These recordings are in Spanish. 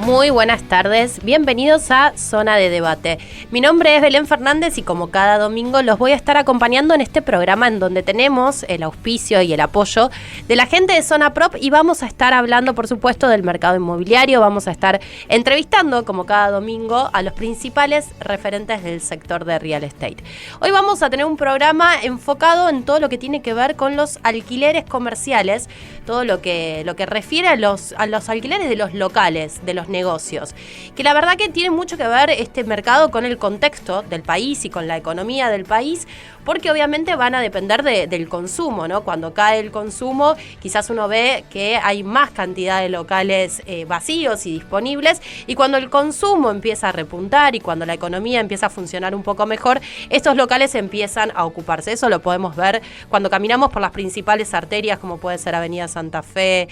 Muy buenas tardes, bienvenidos a Zona de Debate. Mi nombre es Belén Fernández y como cada domingo los voy a estar acompañando en este programa en donde tenemos el auspicio y el apoyo de la gente de Zona Prop y vamos a estar hablando, por supuesto, del mercado inmobiliario. Vamos a estar entrevistando, como cada domingo, a los principales referentes del sector de real estate. Hoy vamos a tener un programa enfocado en todo lo que tiene que ver con los alquileres comerciales, todo lo que refiere a los alquileres de los locales, de los negocios, que la verdad que tiene mucho que ver este mercado con el contexto del país y con la economía del país, porque obviamente van a depender del consumo, ¿no? Cuando cae el consumo, quizás uno ve que hay más cantidad de locales vacíos y disponibles, y cuando el consumo empieza a repuntar y cuando la economía empieza a funcionar un poco mejor, estos locales empiezan a ocuparse. Eso lo podemos ver cuando caminamos por las principales arterias, como puede ser Avenida Santa Fe,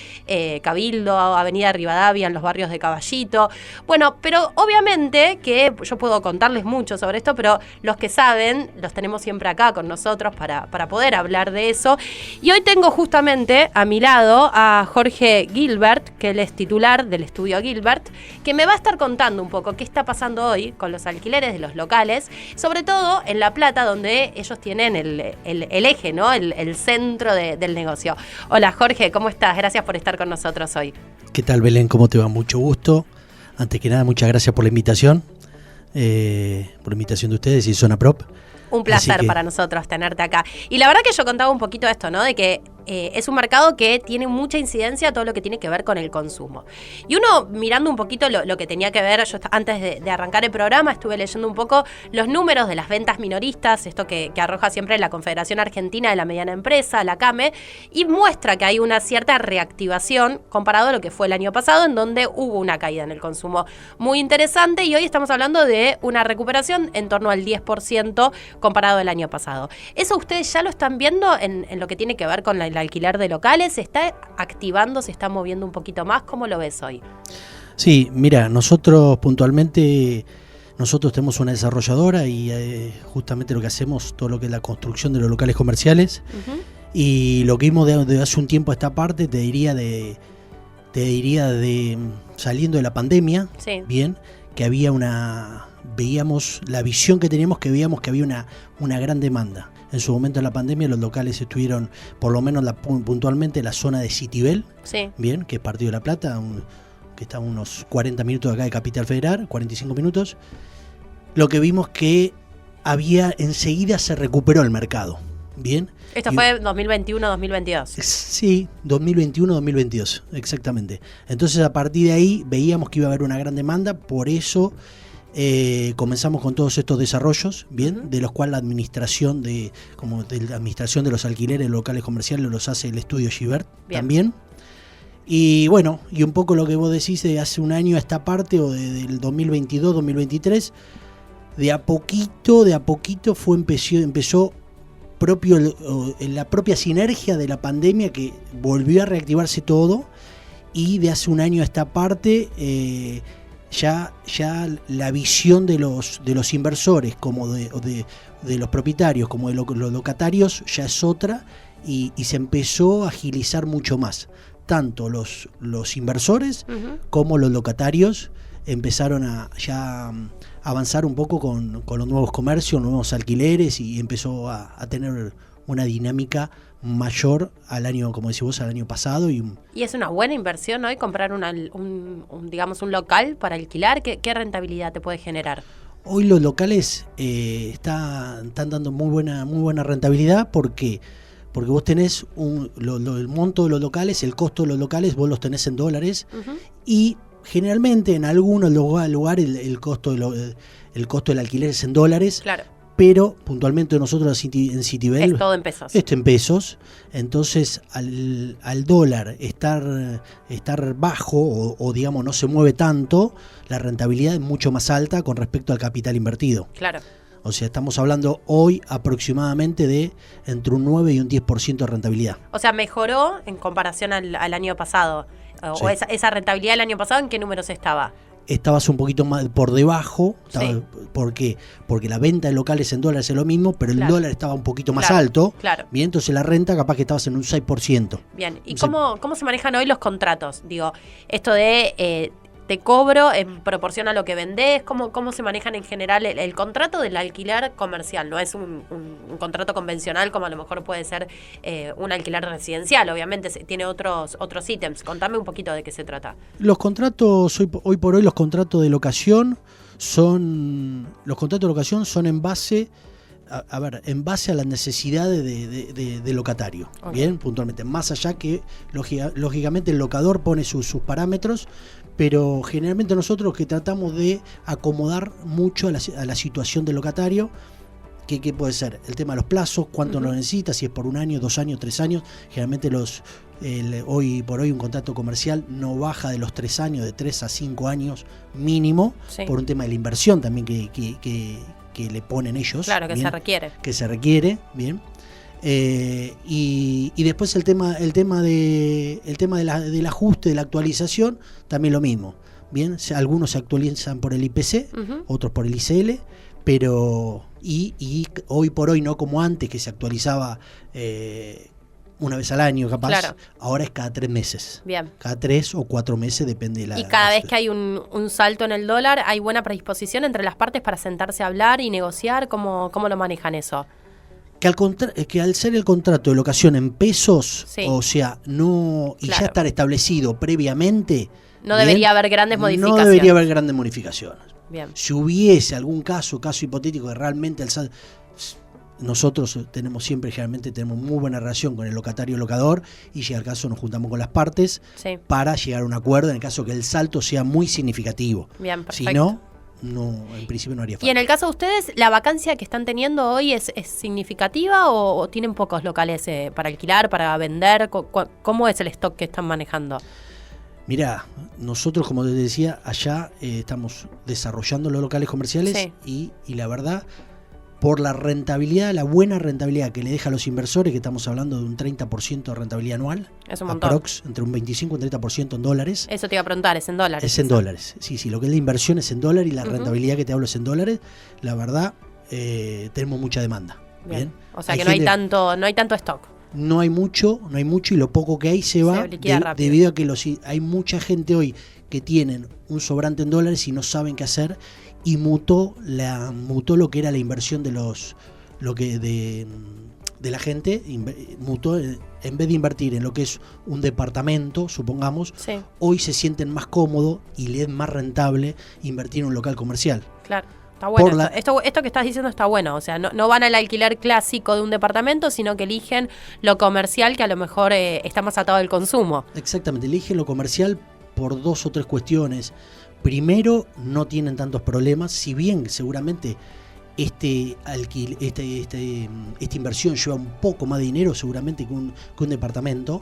Cabildo, Avenida Rivadavia, en los barrios de Caballito. Bueno, pero obviamente que yo puedo contarles mucho sobre esto, pero los que saben los tenemos siempre acá con nosotros para poder hablar de eso. Y hoy tengo justamente a mi lado a Jorge Gilbert, que él es titular del estudio Gilbert, que me va a estar contando un poco qué está pasando hoy con los alquileres de los locales, sobre todo en La Plata, donde ellos tienen el eje, ¿no? El centro del negocio. Hola Jorge, ¿cómo estás? Gracias por estar con nosotros hoy. ¿Qué tal, Belén? ¿Cómo te va? Mucho gusto. Antes que nada, muchas gracias por la invitación de ustedes y Zona Prop. Un placer para nosotros tenerte acá. Y la verdad que yo contaba un poquito esto, ¿no? De que es un mercado que tiene mucha incidencia a todo lo que tiene que ver con el consumo. Y uno mirando un poquito lo que tenía que ver, yo antes de arrancar el programa estuve leyendo un poco los números de las ventas minoristas, esto que arroja siempre la Confederación Argentina de la Mediana Empresa, la CAME, y muestra que hay una cierta reactivación comparado a lo que fue el año pasado, en donde hubo una caída en el consumo muy interesante, y hoy estamos hablando de una recuperación en torno al 10% comparado al año pasado. ¿Eso ustedes ya lo están viendo en lo que tiene que ver con el alquiler de locales? ¿Se está activando, se está moviendo un poquito más? ¿Cómo lo ves hoy? Sí, mira, nosotros puntualmente, tenemos una desarrolladora y justamente lo que hacemos, todo lo que es la construcción de los locales comerciales. Uh-huh. Y lo que vimos de hace un tiempo a esta parte, te diría de saliendo de la pandemia, sí. Bien, que veíamos la visión que teníamos, que veíamos que había una gran demanda. En su momento en la pandemia los locales estuvieron, por lo menos puntualmente, en la zona de Citibel, sí. Bien, que es Partido de La Plata, que está a unos 40 minutos de acá de Capital Federal, 45 minutos. Lo que vimos que enseguida se recuperó el mercado. Bien. Esto fue 2021-2022. Sí, 2021-2022, exactamente. Entonces a partir de ahí veíamos que iba a haber una gran demanda, por eso comenzamos con todos estos desarrollos, bien, uh-huh. De los cuales la administración de los alquileres locales comerciales los hace el estudio Gilbert también. Y bueno, y un poco lo que vos decís de hace un año a esta parte, o del 2022-2023, de a poquito empezó la propia sinergia de la pandemia, que volvió a reactivarse todo, y de hace un año a esta parte ya la visión de los inversores, como de los propietarios, como de los locatarios, ya es otra, y se empezó a agilizar mucho más. Tanto los inversores, uh-huh. como los locatarios empezaron a avanzar un poco con los nuevos comercios, nuevos alquileres, y empezó a tener una dinámica mayor al año, como decís vos, al año pasado. Y es una buena inversión hoy comprar un local para alquilar. ¿Qué rentabilidad te puede generar? Hoy los locales están dando muy buena rentabilidad. ¿Por qué? Porque vos tenés el monto de los locales, el costo de los locales, vos los tenés en dólares, uh-huh. Y generalmente en algunos lugares el costo del alquiler es en dólares. Claro. Pero puntualmente nosotros en Citibel es todo en pesos. Esto en pesos. Entonces al dólar estar bajo o digamos no se mueve tanto, la rentabilidad es mucho más alta con respecto al capital invertido. Claro. O sea, estamos hablando hoy aproximadamente de entre un 9 y un 10% de rentabilidad. O sea, mejoró en comparación al año pasado. Sí. O esa rentabilidad del año pasado, ¿en qué números estaba? Estabas un poquito más por debajo. Sí. ¿Por qué? Porque la venta de locales en dólares es lo mismo, pero el dólar estaba un poquito más alto. Claro. Bien, entonces la renta capaz que estabas en un 6%. Bien, ¿y cómo se manejan hoy los contratos? Digo, esto de te cobro en proporción a lo que vendés? ¿Cómo se manejan en general el contrato del alquiler comercial? No es un contrato convencional como a lo mejor puede ser un alquiler residencial, obviamente tiene otros ítems. Contame un poquito de qué se trata. Los contratos, hoy por hoy, los contratos de locación son en base en base a las necesidades de locatario, okay. Bien, puntualmente, más allá que lógicamente el locador pone sus parámetros, pero generalmente nosotros que tratamos de acomodar mucho a la situación del locatario, que puede ser el tema de los plazos, cuánto lo necesita, si es por 1 año, 2 años, 3 años, generalmente hoy por hoy un contrato comercial no baja de los 3 años, de 3 a 5 años mínimo, sí. Por un tema de la inversión también que le ponen ellos. Claro, que bien, se requiere. Que se requiere, bien. Y después el tema del ajuste, de la actualización, también lo mismo. Bien, algunos se actualizan por el IPC, otros por el ICL, pero y hoy por hoy no como antes, que se actualizaba una vez al año capaz, claro. Ahora es cada 3 meses. Bien. Cada 3 o 4 meses, depende de la... Y cada vez que hay un salto en el dólar, ¿hay buena predisposición entre las partes para sentarse a hablar y negociar? ¿Cómo lo manejan eso? Que al ser el contrato de locación en pesos, sí. O sea, no y claro. Ya estar establecido previamente... No debería haber grandes modificaciones. No debería haber grandes modificaciones. Bien. Si hubiese algún caso hipotético que realmente nosotros generalmente tenemos muy buena relación con el locatario-locador y si al caso nos juntamos con las partes, sí. Para llegar a un acuerdo en el caso que el salto sea muy significativo. Bien, perfecto. Si no, en principio no haría falta. Y en el caso de ustedes, ¿la vacancia que están teniendo hoy es significativa o tienen pocos locales para alquilar, para vender? ¿Cómo es el stock que están manejando? Mirá, nosotros, como te decía, allá estamos desarrollando los locales comerciales, sí. Y la verdad, por la rentabilidad, la buena rentabilidad que le deja a los inversores, que estamos hablando de un 30% de rentabilidad anual, es un montón. Aprox, entre un 25 y un 30% en dólares. Eso te iba a preguntar, ¿es en dólares? Es en dólares, sí, lo que es la inversión es en dólares y la rentabilidad que te hablo es en dólares. La verdad, tenemos mucha demanda. Bien. O sea que no hay tanto stock. No hay mucho y lo poco que hay se va debido a que hay mucha gente hoy que tienen un sobrante en dólares y no saben qué hacer y mutó lo que era la inversión de la gente, mutó en vez de invertir en lo que es un departamento, supongamos, sí. Hoy se sienten más cómodos y les es más rentable invertir en un local comercial. Claro. Está bueno. Esto que estás diciendo está bueno. O sea, no van al alquiler clásico de un departamento, sino que eligen lo comercial que a lo mejor está más atado al consumo. Exactamente, eligen lo comercial por 2 o 3 cuestiones. Primero, no tienen tantos problemas, si bien seguramente esta inversión lleva un poco más de dinero seguramente que un departamento,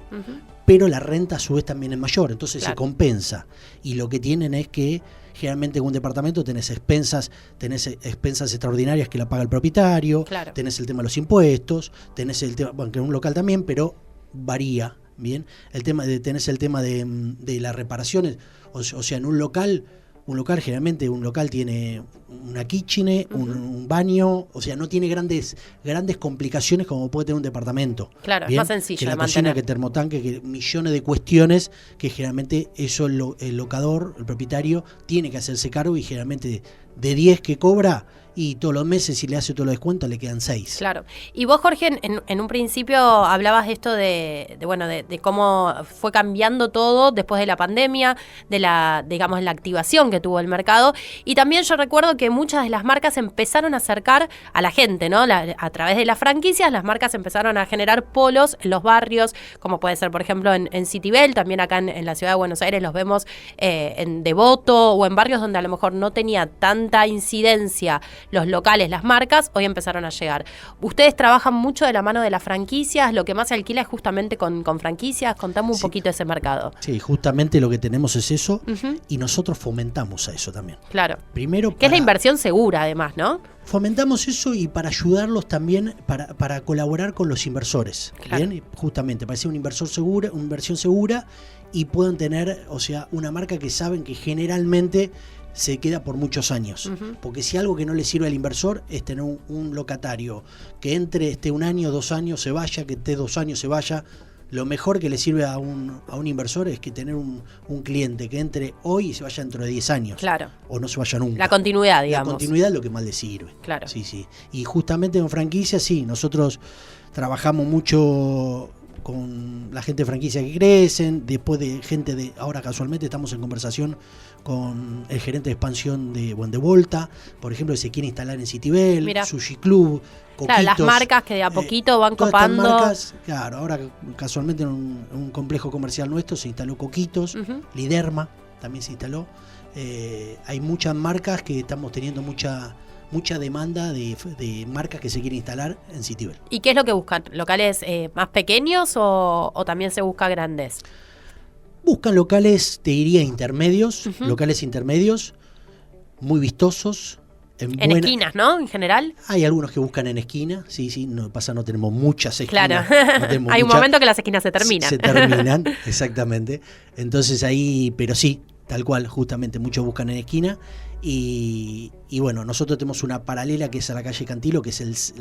pero la renta a su vez también es mayor, entonces claro. Se compensa. Y lo que tienen es que generalmente en un departamento tenés expensas extraordinarias que la paga el propietario, claro. Tenés el tema de los impuestos, tenés el tema, bueno, que en un local también, pero varía, bien. Tenés el tema de las reparaciones, o sea, en un local generalmente tiene una kitchen, un baño, o sea, no tiene grandes complicaciones como puede tener un departamento. Claro, ¿bien? Es más sencillo que la de cocina, mantener. que termotanque, que millones de cuestiones que generalmente eso el locador, el propietario, tiene que hacerse cargo y generalmente de 10 que cobra y todos los meses si le hace todos los descuentos le quedan 6. Claro. Y vos, Jorge, en un principio hablabas de esto de cómo fue cambiando todo después de la pandemia, de la activación que tuvo el mercado. Y también yo recuerdo que muchas de las marcas empezaron a acercar a la gente, ¿no? A través de las franquicias, las marcas empezaron a generar polos en los barrios, como puede ser, por ejemplo, en Citibel, también acá en la ciudad de Buenos Aires los vemos en Devoto o en barrios donde a lo mejor no tenía tanta incidencia los locales, las marcas, hoy empezaron a llegar. Ustedes trabajan mucho de la mano de las franquicias, lo que más se alquila es justamente con franquicias. Contame un poquito de ese mercado. Sí, justamente lo que tenemos es eso, y nosotros fomentamos a eso también. Claro. Primero, que es la inversión segura, además, ¿no? Fomentamos eso y para ayudarlos también, para colaborar con los inversores. Claro. Bien, justamente, para ser una inversión segura y puedan tener, o sea, una marca que saben que generalmente se queda por muchos años. Porque si algo que no le sirve al inversor es tener un locatario que entre 1 año, 2 años, se vaya, que esté 2 años, se vaya. lo mejor que le sirve a un inversor es que tener un cliente que entre hoy y se vaya dentro de 10 años. Claro. O no se vaya nunca. La continuidad, digamos. La continuidad es lo que más le sirve. Claro. Sí, sí. Y justamente en franquicia, sí, nosotros trabajamos mucho con la gente de franquicia que crecen, después de gente de, ahora casualmente estamos en conversación con el gerente de expansión de Volta, por ejemplo, que se quiere instalar en Citibel, Mira. Sushi Club, Coquitos. Claro, las marcas que de a poquito van todas copando. Estas marcas, claro, ahora casualmente en un complejo comercial nuestro se instaló Coquitos, Liderma también se instaló. Hay muchas marcas que estamos teniendo mucha demanda de marcas que se quieren instalar en Citibel. ¿Y qué es lo que buscan? ¿Locales más pequeños o también se busca grandes? Buscan locales, te diría, intermedios, locales intermedios, muy vistosos. En esquinas, ¿no? En general. Hay algunos que buscan en esquina, sí, no tenemos muchas esquinas. Claro, hay un momento que las esquinas se terminan. Se terminan, exactamente. Entonces ahí, pero sí, tal cual, justamente, muchos buscan en esquina. Y bueno, nosotros tenemos una paralela que es a la calle Cantilo, que es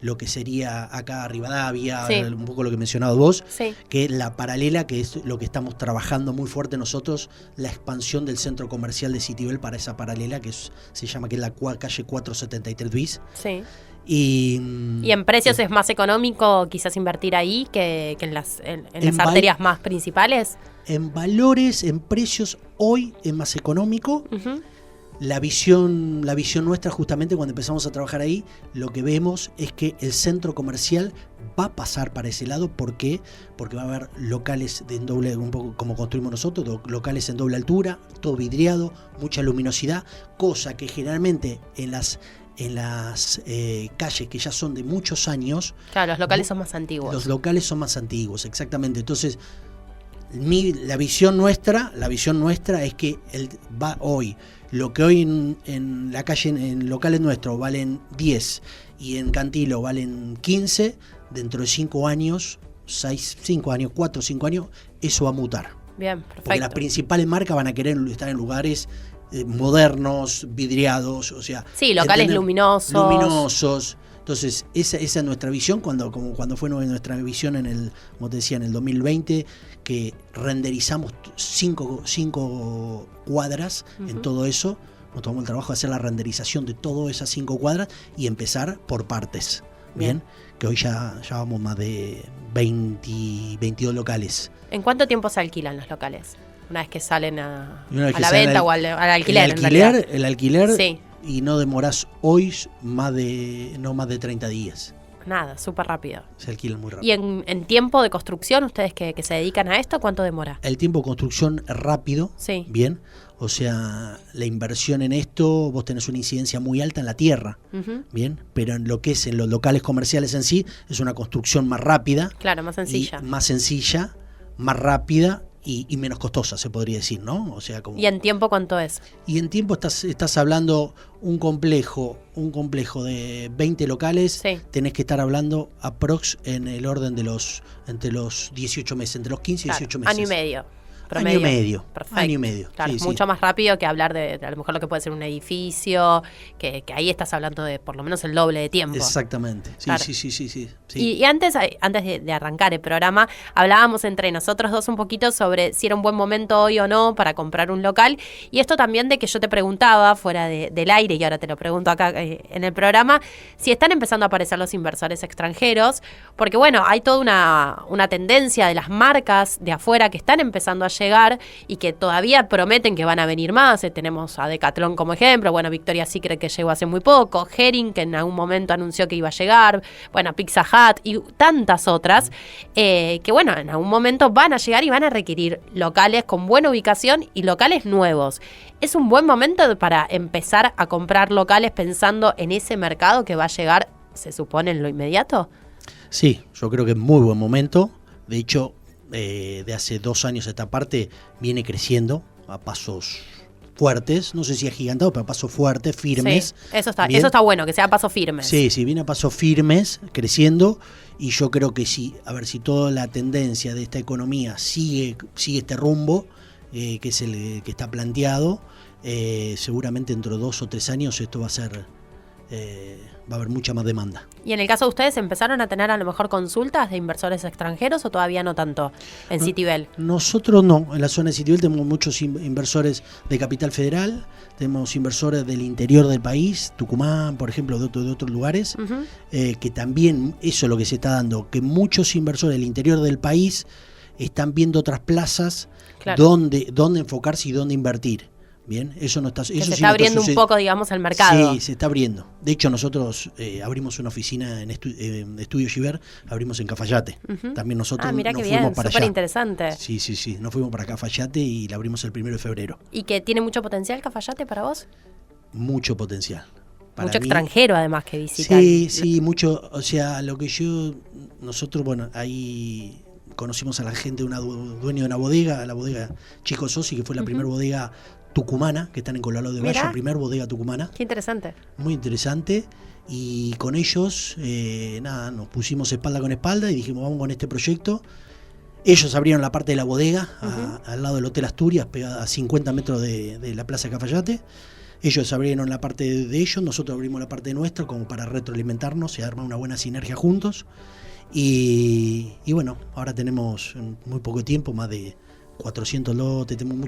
lo que sería acá Rivadavia, sí. Un poco lo que mencionado vos, sí. Que es la paralela, que es lo que estamos trabajando muy fuerte nosotros, la expansión del centro comercial de Citibel para esa paralela, que se llama, que es la calle 473 bis. Sí. Y en precios sí. Es más económico quizás invertir ahí que en las arterias más principales. En valores, en precios, hoy es más económico. La visión nuestra, justamente cuando empezamos a trabajar ahí, lo que vemos es que el centro comercial va a pasar para ese lado. ¿Por qué? Porque va a haber locales en doble, un poco como construimos nosotros, locales en doble altura, todo vidriado, mucha luminosidad, cosa que generalmente en las calles que ya son de muchos años. Claro, los locales son más antiguos. Los locales son más antiguos, exactamente. Entonces, la visión nuestra es que va hoy. Lo que hoy en la calle, en locales nuestros, valen 10 y en Cantilo valen 15, dentro de 5 años, 4 o 5 años, eso va a mutar. Bien, perfecto. Porque las principales marcas van a querer estar en lugares modernos, vidriados, o sea... Sí, locales luminosos. Entonces, esa es nuestra visión, cuando fue nuestra visión como te decía, en el 2020, que renderizamos 5 cuadras en todo eso. Nos tomamos el trabajo de hacer la renderización de todas esas 5 cuadras y empezar por partes. Bien, que hoy ya vamos más de 22 locales. ¿En cuánto tiempo se alquilan los locales? Una vez que salen a la sale venta o al alquiler. El alquiler, sí. Y no demorás hoy no más de 30 días. Nada, súper rápido. Se alquilan muy rápido. ¿Y en tiempo de construcción, ustedes que se dedican a esto, cuánto demora? El tiempo de construcción es rápido, sí. Bien. O sea, la inversión en esto, vos tenés una incidencia muy alta en la tierra, bien, pero en lo que es en los locales comerciales en sí, es una construcción más rápida. Claro, más sencilla. Más sencilla, más rápida y menos costosa, se podría decir, ¿no? O sea, ¿Y en tiempo cuánto es? Y en tiempo estás hablando un complejo de 20 locales, sí. Tenés que estar hablando aprox en el orden de entre los 18 meses, entre los 15 y 18 meses. Año y medio. Promedio. Año y medio. Perfecto. Año y medio. Claro, sí, mucho más rápido que hablar de a lo mejor lo que puede ser un edificio, que ahí estás hablando de por lo menos el doble de tiempo. Exactamente. Sí, claro. Sí. Y antes de arrancar el programa, hablábamos entre nosotros dos un poquito sobre si era un buen momento hoy o no para comprar un local. Y esto también de que yo te preguntaba fuera del aire, y ahora te lo pregunto acá en el programa, si están empezando a aparecer los inversores extranjeros, porque bueno, hay toda una tendencia de las marcas de afuera que están empezando a llegar y que todavía prometen que van a venir más. Tenemos a Decathlon como ejemplo, bueno, Victoria's Secret que llegó hace muy poco, Hering que en algún momento anunció que iba a llegar, bueno, Pizza Hut y tantas otras, que bueno, en algún momento van a llegar y van a requerir locales con buena ubicación y locales nuevos. ¿Es un buen momento para empezar a comprar locales pensando en ese mercado que va a llegar, se supone, en lo inmediato? Sí, yo creo que es muy buen momento. De hecho, de hace 2 años esta parte viene creciendo a pasos fuertes, no sé si agigantado, pero a pasos fuertes, firmes. Sí, eso está bueno, que sea a pasos firmes. Sí, viene a pasos firmes, creciendo, y yo creo que sí, a ver si toda la tendencia de esta economía sigue este rumbo, que es el que está planteado, seguramente dentro de 2 o 3 años esto va a ser va a haber mucha más demanda. ¿Y en el caso de ustedes empezaron a tener a lo mejor consultas de inversores extranjeros o todavía no tanto en Citibel? Nosotros no, en la zona de Citibel tenemos muchos inversores de Capital Federal, tenemos inversores del interior del país, Tucumán, por ejemplo, de otros lugares, que también eso es lo que se está dando, que muchos inversores del interior del país están viendo otras plazas, claro, dónde enfocarse y dónde invertir. Bien, eso no está. Eso se está abriendo un poco, digamos, el mercado. Sí, se está abriendo. De hecho, nosotros abrimos una oficina en Estudio Giver, abrimos en Cafayate. También nosotros mirá nos qué fuimos bien, para allá. súper interesante. Sí, nos fuimos para Cafayate y la abrimos el 1 de febrero. ¿Y que tiene mucho potencial Cafayate para vos? Mucho potencial. Mucho extranjero además que visitan. Sí, mucho. O sea, nosotros, bueno, ahí conocimos a la gente, dueño de una bodega, la bodega Chico Sosi, que fue la primera bodega tucumana, que están en Colorado de Valle, primer bodega tucumana. Qué interesante. Muy interesante. Y con ellos, nos pusimos espalda con espalda y dijimos, vamos con este proyecto. Ellos abrieron la parte de la bodega, al lado del Hotel Asturias, pegada a 50 metros de la Plaza Cafayate. Ellos abrieron la parte de ellos, nosotros abrimos la parte nuestra, como para retroalimentarnos y armar una buena sinergia juntos. Y bueno, ahora tenemos en muy poco tiempo más de 400 lotes, tenemos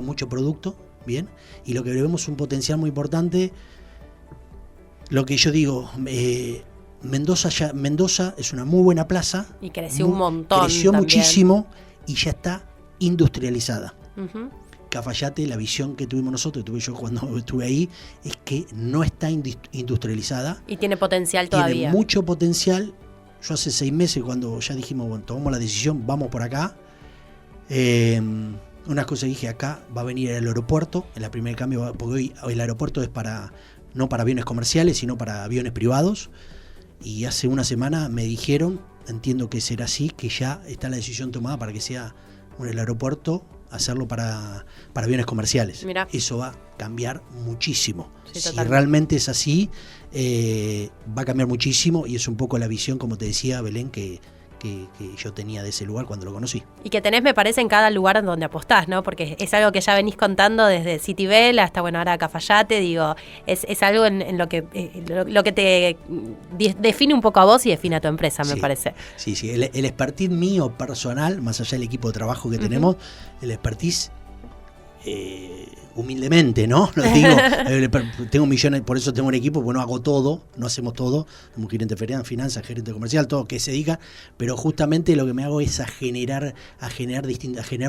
mucho producto, bien, y lo que vemos es un potencial muy importante. Lo que yo digo, Mendoza es una muy buena plaza. Y creció un montón. Creció también muchísimo y ya está industrializada. Cafayate, la visión que tuvimos nosotros, tuve yo cuando estuve ahí, es que no está industrializada. Y tiene potencial todavía. Tiene mucho potencial. Yo hace 6 meses, cuando ya dijimos, bueno, tomamos la decisión, vamos por acá. Una cosa dije, acá va a venir el aeropuerto, en la primer cambio, porque hoy el aeropuerto es no para aviones comerciales, sino para aviones privados. Y hace una semana me dijeron, entiendo que será así, que ya está la decisión tomada para que sea el aeropuerto, hacerlo para aviones comerciales. Mirá. Eso va a cambiar muchísimo. Sí, si realmente es así, va a cambiar muchísimo, y es un poco la visión, como te decía, Belén, que yo tenía de ese lugar cuando lo conocí. Y que tenés, me parece, en cada lugar en donde apostás, ¿no? Porque es algo que ya venís contando desde Citibel hasta, bueno, ahora Cafayate, digo, es algo en lo que te define un poco a vos y define a tu empresa, me parece. Sí, el expertise mío personal, más allá del equipo de trabajo que tenemos, el expertise, humildemente, ¿no? Lo digo, tengo millones, por eso tengo un equipo, porque no hago todo, no hacemos todo, como gerente de finanzas, gerente comercial, todo que se dedica, pero justamente lo que me hago es a generar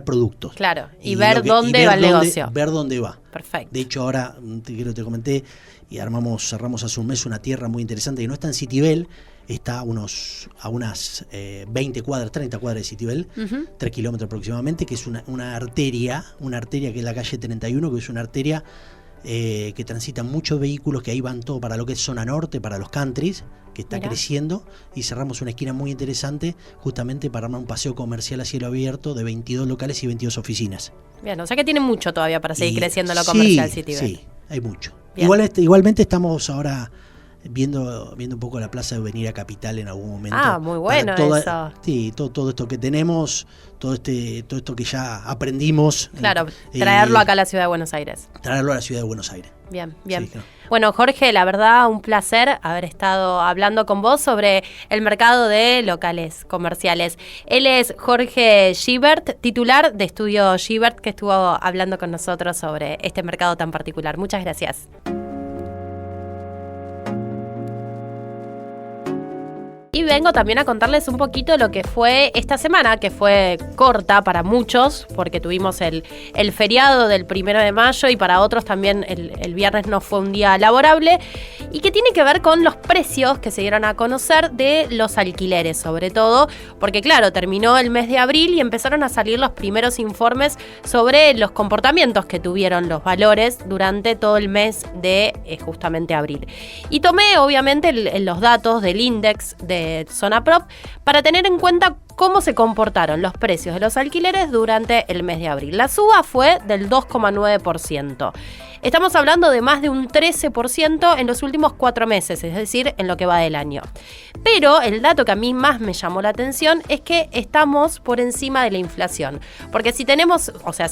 productos. Claro, y ver dónde va el negocio. Ver dónde va. Perfecto. De hecho, ahora, te comenté, y cerramos hace un mes una tierra muy interesante que no está en Citibel, está a unas 20 cuadras, 30 cuadras de Citibel, 3 kilómetros aproximadamente, que es una arteria que es la calle 31, que es una arteria que transitan muchos vehículos, que ahí van todo para lo que es zona norte, para los countries, que está creciendo, y cerramos una esquina muy interesante justamente para armar un paseo comercial a cielo abierto de 22 locales y 22 oficinas. Bien, o sea que tiene mucho todavía para seguir creciendo lo comercial Citibel. Sí, hay mucho. Igualmente estamos ahora viendo un poco la plaza de venir a Capital en algún momento. Muy bueno eso. Sí, todo esto que tenemos, todo esto que ya aprendimos. Claro, traerlo acá a la Ciudad de Buenos Aires. Traerlo a la Ciudad de Buenos Aires. Bien. Sí, claro. Bueno, Jorge, la verdad, un placer haber estado hablando con vos sobre el mercado de locales comerciales. Él es Jorge Gibert, titular de Estudio Gibert, que estuvo hablando con nosotros sobre este mercado tan particular. Muchas gracias. Y vengo también a contarles un poquito lo que fue esta semana, que fue corta para muchos, porque tuvimos el feriado del 1 de mayo y para otros también el viernes no fue un día laborable, y que tiene que ver con los precios que se dieron a conocer de los alquileres, sobre todo, porque claro, terminó el mes de abril y empezaron a salir los primeros informes sobre los comportamientos que tuvieron los valores durante todo el mes de justamente abril. Y tomé obviamente los datos del índice de Zona Prop para tener en cuenta cómo se comportaron los precios de los alquileres durante el mes de abril. La suba fue del 2,9%. Estamos hablando de más de un 13% en los últimos 4 meses, es decir, en lo que va del año. Pero el dato que a mí más me llamó la atención es que estamos por encima de la inflación. Porque si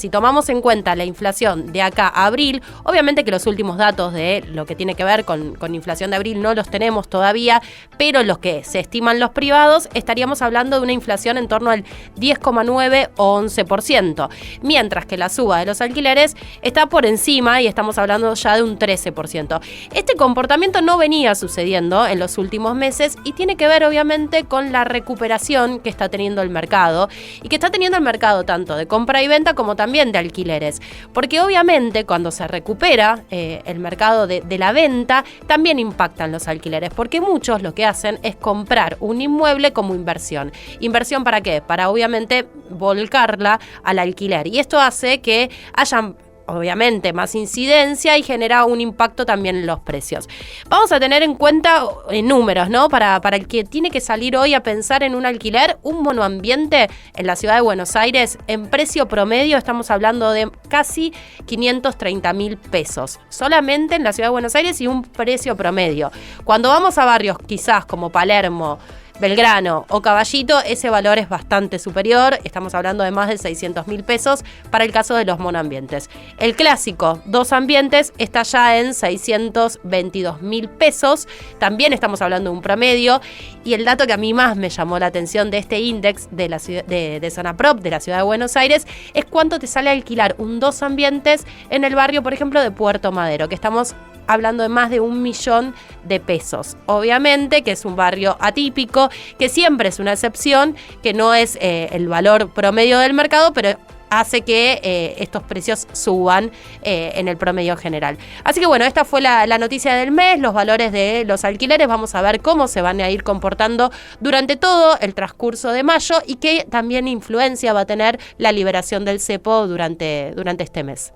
tomamos en cuenta la inflación de acá a abril, obviamente que los últimos datos de lo que tiene que ver con inflación de abril no los tenemos todavía, pero los que se estiman los privados, estaríamos hablando de una inflación en torno al 10,9 o 11%. Mientras que la suba de los alquileres está por encima y estamos hablando ya de un 13%. Este comportamiento no venía sucediendo en los últimos meses y tiene que ver obviamente con la recuperación que está teniendo el mercado y que está teniendo el mercado tanto de compra y venta como también de alquileres. Porque obviamente cuando se recupera el mercado de la venta, también impactan los alquileres, porque muchos lo que hacen es comprar un inmueble como inversión. ¿Inversión para qué? Para obviamente volcarla al alquiler. Y esto hace que hayan obviamente más incidencia y genera un impacto también en los precios. Vamos a tener en cuenta números, ¿no? Para el que tiene que salir hoy a pensar en un alquiler, un monoambiente en la ciudad de Buenos Aires, en precio promedio estamos hablando de casi 530.000 pesos. Solamente en la ciudad de Buenos Aires y un precio promedio. Cuando vamos a barrios quizás como Palermo, Belgrano o Caballito, ese valor es bastante superior, estamos hablando de más de 600.000 pesos para el caso de los monoambientes. El clásico, 2 ambientes, está ya en 622.000 pesos, también estamos hablando de un promedio, y el dato que a mí más me llamó la atención de este índice de la ciudad, de Zona Prop de la ciudad de Buenos Aires, es cuánto te sale alquilar un 2 ambientes en el barrio, por ejemplo, de Puerto Madero, que estamos hablando de más de 1 millón de pesos. Obviamente que es un barrio atípico, que siempre es una excepción, que no es el valor promedio del mercado, pero hace que estos precios suban en el promedio general. Así que bueno, esta fue la noticia del mes, los valores de los alquileres. Vamos a ver cómo se van a ir comportando durante todo el transcurso de mayo y qué también influencia va a tener la liberación del cepo durante este mes.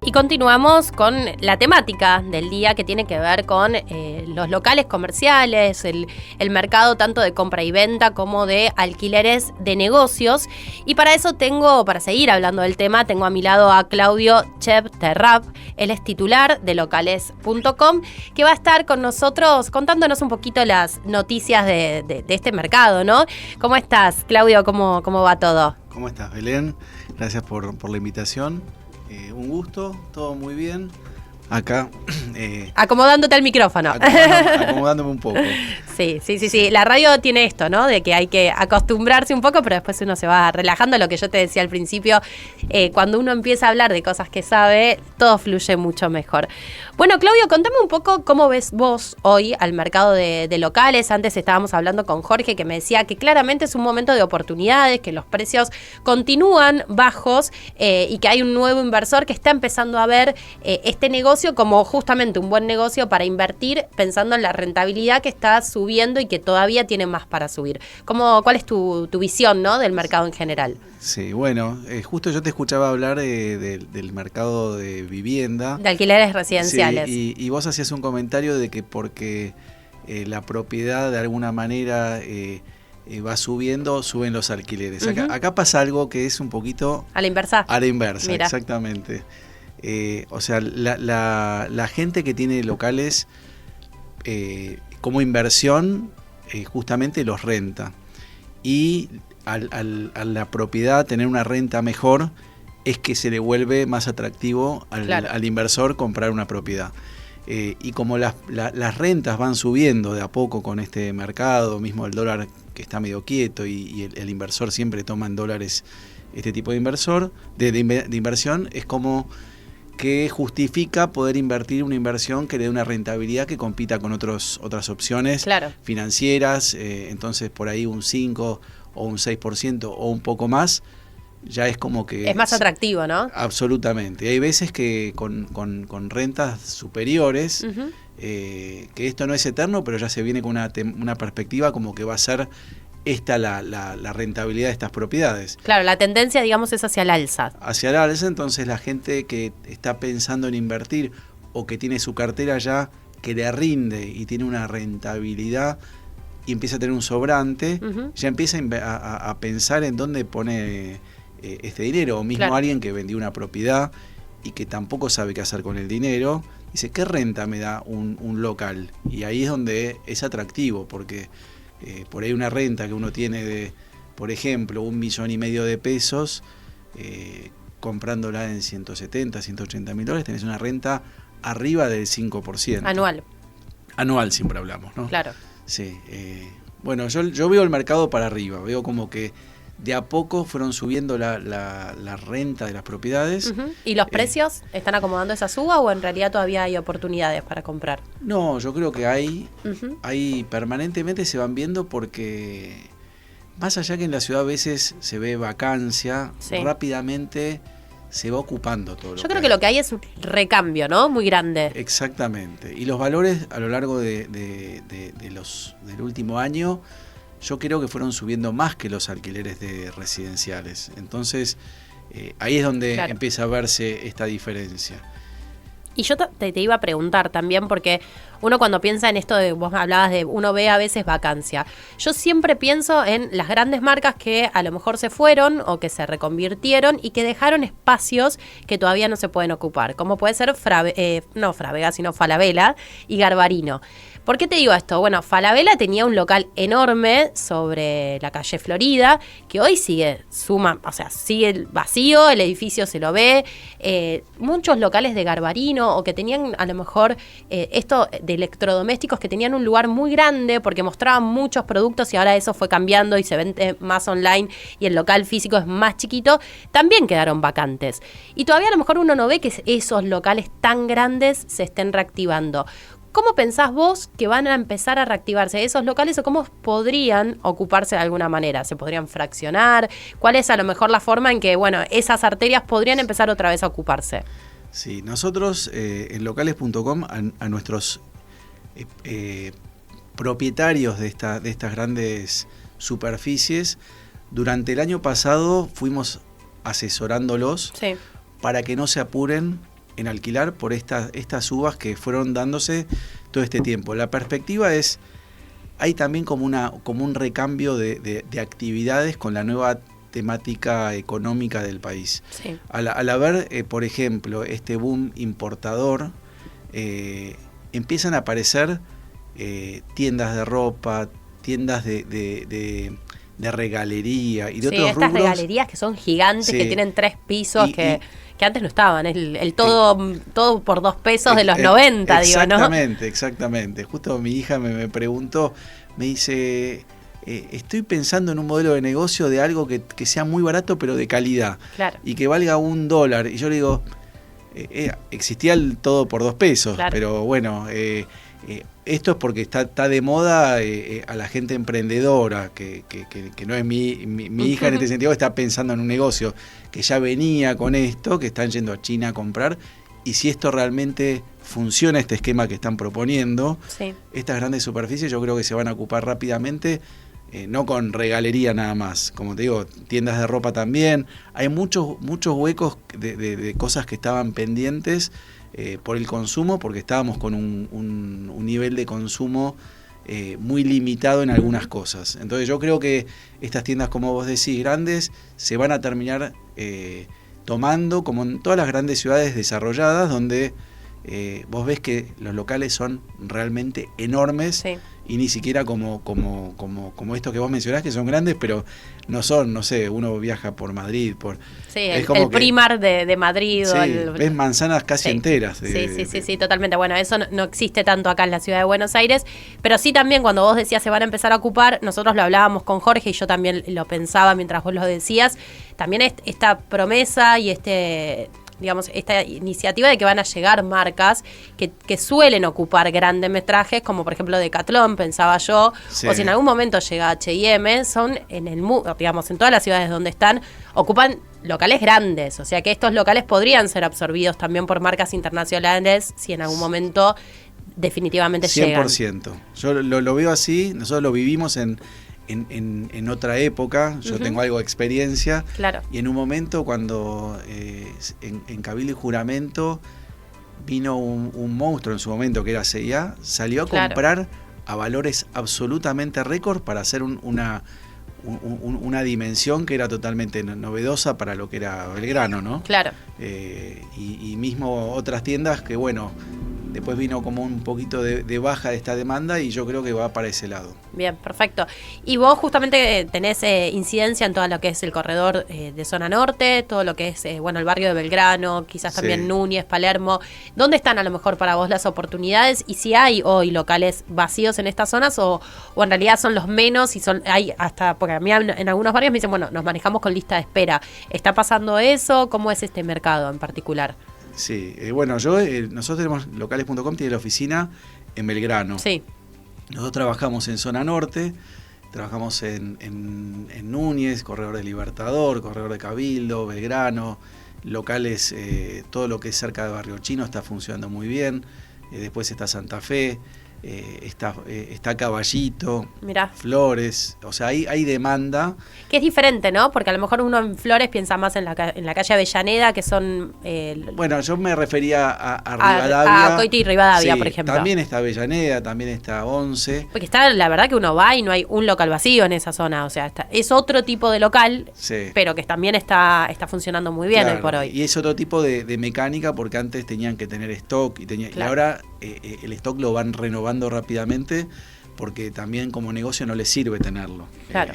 Y continuamos con la temática del día que tiene que ver con los locales comerciales, el mercado tanto de compra y venta como de alquileres de negocios. Y para eso para seguir hablando del tema, tengo a mi lado a Claudio Cheb-Terrap. Él es titular de locales.com, que va a estar con nosotros contándonos un poquito las noticias de este mercado, ¿no? ¿Cómo estás, Claudio? ¿Cómo va todo? ¿Cómo estás, Belén? Gracias por la invitación. Un gusto, todo muy bien. Acá. Acomodándote al micrófono. Acomodándome un poco. Sí. La radio tiene esto, ¿no? De que hay que acostumbrarse un poco, pero después uno se va relajando. Lo que yo te decía al principio, cuando uno empieza a hablar de cosas que sabe, todo fluye mucho mejor. Bueno, Claudio, contame un poco cómo ves vos hoy al mercado de locales. Antes estábamos hablando con Jorge, que me decía que claramente es un momento de oportunidades, que los precios continúan bajos y que hay un nuevo inversor que está empezando a ver este negocio como justamente un buen negocio para invertir, pensando en la rentabilidad que está subiendo y que todavía tiene más para subir. ¿Cuál es tu visión, ¿no?, del mercado en general? Sí, bueno, justo yo te escuchaba hablar del mercado de vivienda. De alquileres residenciales. Sí, y vos hacías un comentario de que porque la propiedad de alguna manera va subiendo, suben los alquileres. Uh-huh. Acá pasa algo que es un poquito... A la inversa. A la inversa, mira. Exactamente. O sea, la gente que tiene locales como inversión justamente los renta, y a la propiedad tener una renta mejor es que se le vuelve más atractivo al inversor comprar una propiedad. Y como las rentas van subiendo de a poco con este mercado, mismo el dólar que está medio quieto y el inversor siempre toma en dólares este tipo de inversión, es como que justifica poder invertir una inversión que le dé una rentabilidad que compita con otras opciones financieras. Entonces por ahí un 5 o un 6% o un poco más ya es como que... Es más atractivo, ¿no? Absolutamente. Y hay veces que con rentas superiores, uh-huh, que esto no es eterno, pero ya se viene con una perspectiva como que va a ser esta la rentabilidad de estas propiedades. Claro, la tendencia, digamos, es hacia el alza. Hacia el alza, entonces la gente que está pensando en invertir o que tiene su cartera ya que le rinde y tiene una rentabilidad y empieza a tener un sobrante, ya empieza a pensar en dónde pone este dinero. O mismo alguien que vendió una propiedad y que tampoco sabe qué hacer con el dinero, dice, ¿qué renta me da un local? Y ahí es donde es atractivo, porque por ahí una renta que uno tiene de, por ejemplo, 1,5 millones de pesos, comprándola en 170, 180 mil dólares, tenés una renta arriba del 5%. Anual siempre hablamos, ¿no? Claro. Sí. Bueno, yo veo el mercado para arriba, veo como que de a poco fueron subiendo la renta de las propiedades. ¿Y los precios están acomodando esa suba o en realidad todavía hay oportunidades para comprar? No, yo creo que hay permanentemente se van viendo, porque más allá que en la ciudad a veces se ve vacancia, rápidamente se va ocupando todo. Yo creo que lo que hay es un recambio, ¿no? Muy grande. Exactamente. Y los valores a lo largo del último año, yo creo que fueron subiendo más que los alquileres de residenciales. Entonces, ahí es donde empieza a verse esta diferencia. Y yo te iba a preguntar también, porque uno cuando piensa en esto de, vos hablabas de, uno ve a veces vacancia. Yo siempre pienso en las grandes marcas que a lo mejor se fueron o que se reconvirtieron y que dejaron espacios que todavía no se pueden ocupar, como puede ser no Fravega, sino Falabella y Garbarino. ¿Por qué te digo esto? Bueno, Falabella tenía un local enorme sobre la calle Florida, que hoy sigue vacío, el edificio se lo ve. Muchos locales de Garbarino, o que tenían a lo mejor esto de electrodomésticos, que tenían un lugar muy grande porque mostraban muchos productos, y ahora eso fue cambiando y se vende más online y el local físico es más chiquito, también quedaron vacantes. Y todavía a lo mejor uno no ve que esos locales tan grandes se estén reactivando. ¿Cómo pensás vos que van a empezar a reactivarse esos locales, o cómo podrían ocuparse de alguna manera? ¿Se podrían fraccionar? ¿Cuál es a lo mejor la forma en que, bueno, esas arterias podrían empezar otra vez a ocuparse? Sí, nosotros en locales.com a nuestros propietarios de estas grandes superficies, durante el año pasado fuimos asesorándolos para que no se apuren en alquilar por estas subas que fueron dándose todo este tiempo. La perspectiva es, hay también como un recambio de actividades con la nueva temática económica del país. Sí. Al haber, por ejemplo, este boom importador, empiezan a aparecer tiendas de ropa, tiendas de regalería y de otros rubros. Estas regalerías que son gigantes, que tienen 3 pisos, que antes no estaban, el todo por 2 pesos de los 90, digo, ¿no? Exactamente. Justo mi hija me preguntó, me dice, estoy pensando en un modelo de negocio de algo que sea muy barato pero de calidad, y que valga $1. Y yo le digo, existía el todo por 2 pesos, pero bueno, esto es porque está de moda a la gente emprendedora, que no es mi hija en este sentido, que está pensando en un negocio, que ya venía con esto, que están yendo a China a comprar, y si esto realmente funciona, este esquema que están proponiendo, estas grandes superficies yo creo que se van a ocupar rápidamente, no con regalería nada más, como te digo, tiendas de ropa también, hay muchos huecos de cosas que estaban pendientes, por el consumo, porque estábamos con un nivel de consumo muy limitado en algunas cosas. Entonces yo creo que estas tiendas, como vos decís, grandes, se van a terminar tomando, como en todas las grandes ciudades desarrolladas, donde vos ves que los locales son realmente enormes, y ni siquiera como estos que vos mencionás, que son grandes, pero no son, no sé, uno viaja por Madrid, es como el Primark de Madrid. Ves manzanas casi enteras. Sí, totalmente. Bueno, eso no existe tanto acá en la ciudad de Buenos Aires, pero sí también cuando vos decías se van a empezar a ocupar, nosotros lo hablábamos con Jorge y yo también lo pensaba mientras vos lo decías, también esta promesa y esta iniciativa de que van a llegar marcas que suelen ocupar grandes metrajes, como por ejemplo Decathlon, pensaba yo, o si en algún momento llega H&M, son en todas las ciudades donde están, ocupan locales grandes, o sea que estos locales podrían ser absorbidos también por marcas internacionales si en algún momento definitivamente 100%. Llegan. 100%. Yo lo veo así, nosotros lo vivimos en otra época, yo tengo algo de experiencia, y en un momento cuando en Cabildo y Juramento vino un monstruo en su momento que era CIA, salió a Claro. comprar a valores absolutamente récord para hacer una dimensión que era totalmente novedosa para lo que era Belgrano, ¿no? Claro. Y mismo otras tiendas que, bueno, después vino como un poquito de baja de esta demanda y yo creo que va para ese lado. Bien, perfecto. Y vos justamente tenés incidencia en todo lo que es el corredor de zona norte, todo lo que es, bueno, el barrio de Belgrano, quizás también Sí. Núñez, Palermo. ¿Dónde están a lo mejor para vos las oportunidades? Y si hay hoy locales vacíos en estas zonas o en realidad son los menos y hay hasta, porque a mí en algunos barrios me dicen, bueno, nos manejamos con lista de espera. ¿Está pasando eso? ¿Cómo es este mercado en particular? Sí, bueno, nosotros tenemos locales.com, tiene la oficina en Belgrano. Sí, Nosotros trabajamos en zona norte, trabajamos en Núñez, Corredor de Libertador, Corredor de Cabildo, Belgrano, locales, todo lo que es cerca de Barrio Chino está funcionando muy bien. Después está Santa Fe, está Caballito, mirá. Flores, o sea, hay demanda. Que es diferente, ¿no? Porque a lo mejor uno en Flores piensa más en la calle Avellaneda, que son... Bueno, yo me refería a Rivadavia. A Coiti y Rivadavia, Sí, por ejemplo. También está Avellaneda, también está Once. Porque está, la verdad que uno va y no hay un local vacío en esa zona, o sea, es otro tipo de local, Sí. pero que también está funcionando muy bien Claro, hoy por hoy. Y es otro tipo de mecánica porque antes tenían que tener stock y Claro. ahora el stock lo van renovando rápidamente porque también como negocio no les sirve tenerlo. Claro.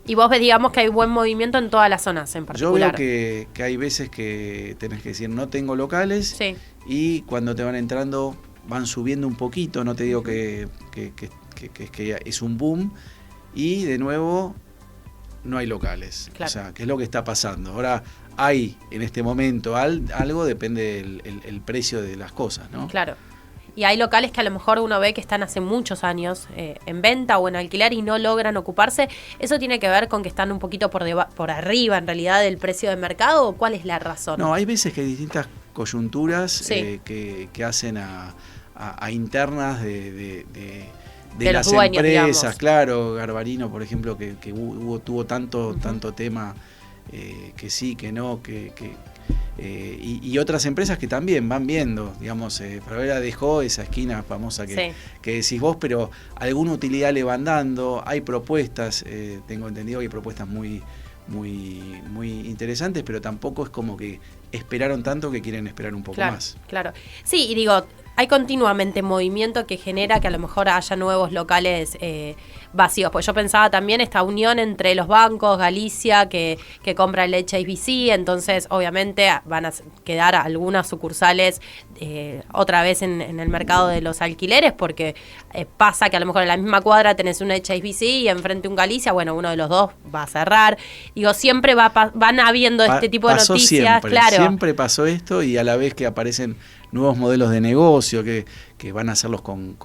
Y vos ves, digamos, que hay buen movimiento en todas las zonas en Yo particular. veo que hay veces que tenés que decir no tengo locales Sí, y cuando te van entrando van subiendo un poquito, no te digo que es un boom y de nuevo no hay locales. Claro. O sea, ¿qué es lo que está pasando? Ahora hay en este momento algo, depende el precio de las cosas, ¿no? claro. Y hay locales que a lo mejor uno ve que están hace muchos años en venta o en alquiler y no logran ocuparse. ¿Eso tiene que ver con que están un poquito por arriba en realidad del precio de mercado o cuál es la razón? No, hay veces que hay distintas coyunturas Sí. que hacen a internas de De las los dueños, empresas, digamos. claro, Garbarino, por ejemplo, que tuvo tanto tema que sí, que no, y otras empresas que también van viendo, digamos, Favela dejó esa esquina famosa Sí. que decís vos, pero alguna utilidad le van dando, hay propuestas, tengo entendido que hay propuestas muy interesantes, pero tampoco es como que esperaron tanto que quieren esperar un poco Claro, más. claro. Sí, y digo, hay continuamente movimiento que genera que a lo mejor haya nuevos locales vacíos. Pues yo pensaba también esta unión entre los bancos, Galicia, que compra el HSBC, entonces obviamente van a quedar algunas sucursales otra vez en el mercado de los alquileres, porque pasa que a lo mejor en la misma cuadra tenés un HSBC y enfrente un Galicia, bueno, uno de los dos va a cerrar. Digo, siempre van habiendo este tipo de Pasó noticias, siempre, claro. Siempre pasó esto y a la vez que aparecen nuevos modelos de negocio que van a hacerlos con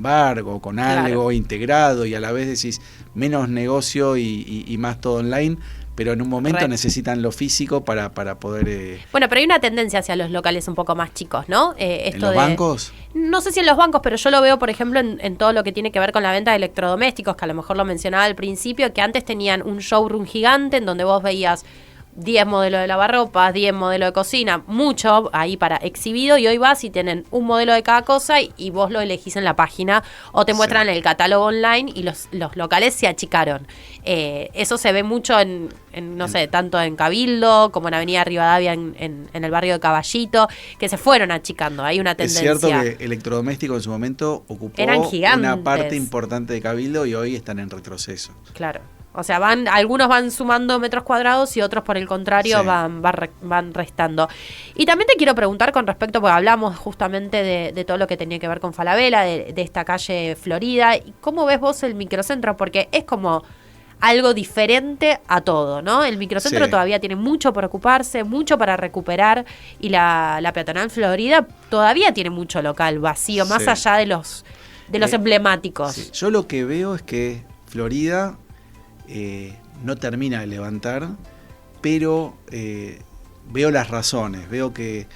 bar o con algo Claro. integrado y a la vez decís menos negocio y más todo online, pero en un momento necesitan lo físico para poder... Bueno, pero hay una tendencia hacia los locales un poco más chicos, ¿no? ¿En los bancos? No sé si en los bancos, pero yo lo veo, por ejemplo, en todo lo que tiene que ver con la venta de electrodomésticos, que a lo mejor lo mencionaba al principio, que antes tenían un showroom gigante en donde vos veías 10 modelos de lavarropas, 10 modelos de cocina, mucho ahí para exhibido, y hoy vas y tienen un modelo de cada cosa y vos lo elegís en la página o te muestran el catálogo online y los locales se achicaron. Eso se ve mucho no sé, tanto en Cabildo como en Avenida Rivadavia, en el barrio de Caballito, que se fueron achicando. Hay una Es tendencia. cierto que electrodoméstico en su momento ocupó Eran gigantes. una parte importante de Cabildo y hoy están en retroceso. Claro. O sea, algunos van sumando metros cuadrados y otros, por el contrario, Sí. van restando. Y también te quiero preguntar con respecto, porque hablamos justamente de todo lo que tenía que ver con Falabella, de esta calle Florida. ¿Cómo ves vos el microcentro? Porque es como algo diferente a todo, ¿no? El microcentro Sí. todavía tiene mucho por ocuparse, mucho para recuperar, y la peatonal Florida todavía tiene mucho local vacío, más Sí. allá de los emblemáticos. Sí. Yo lo que veo es que Florida no termina de levantar, pero veo las razones. Veo que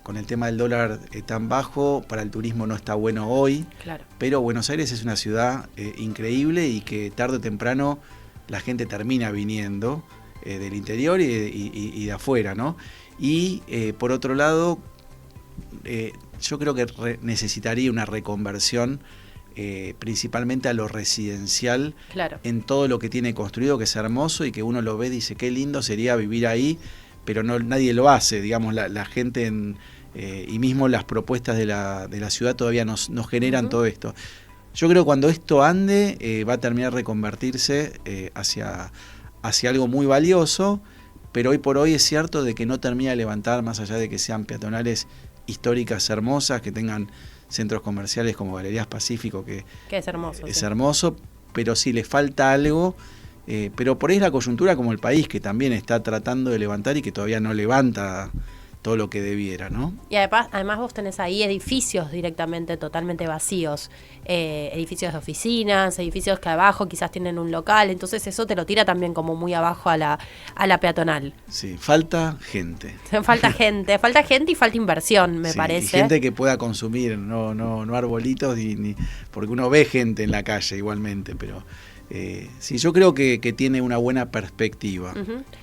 con el tema del dólar tan bajo, para el turismo no está bueno hoy, Claro. pero Buenos Aires es una ciudad increíble y que tarde o temprano la gente termina viniendo del interior y de afuera, ¿no? Y por otro lado, yo creo que necesitaría una reconversión principalmente a lo residencial, claro, en todo lo que tiene construido, que es hermoso y que uno lo ve y dice qué lindo sería vivir ahí, pero no, nadie lo hace, digamos, la gente y mismo las propuestas de la ciudad todavía nos generan todo esto. Yo creo que cuando esto ande va a terminar de reconvertirse hacia algo muy valioso, pero hoy por hoy es cierto de que no termina de levantar, más allá de que sean peatonales históricas hermosas, que tengan centros comerciales como Galerías Pacífico, que es hermoso. Es hermoso, pero sí le falta algo, pero por ahí es la coyuntura como el país, que también está tratando de levantar y que todavía no levanta todo lo que debiera, ¿no? Y además vos tenés ahí edificios directamente totalmente vacíos, edificios de oficinas, edificios que abajo quizás tienen un local, entonces eso te lo tira también como muy abajo a la peatonal. Sí, falta gente. Falta gente y falta inversión, me parece. Y gente que pueda consumir, no arbolitos, ni porque uno ve gente en la calle igualmente, pero... sí, yo creo que tiene una buena perspectiva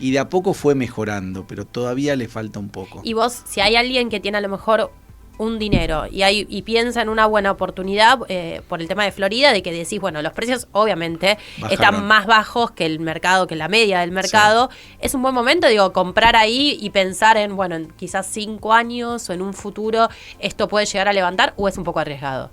y de a poco fue mejorando, pero todavía le falta un poco. Y vos, si hay alguien que tiene a lo mejor un dinero y piensa en una buena oportunidad por el tema de Florida, de que decís, bueno, los precios obviamente están más bajos que el mercado, que la media del mercado, sí. Es un buen momento, digo, comprar ahí y pensar en, bueno, en quizás 5 años o en un futuro esto puede llegar a levantar, o es un poco arriesgado.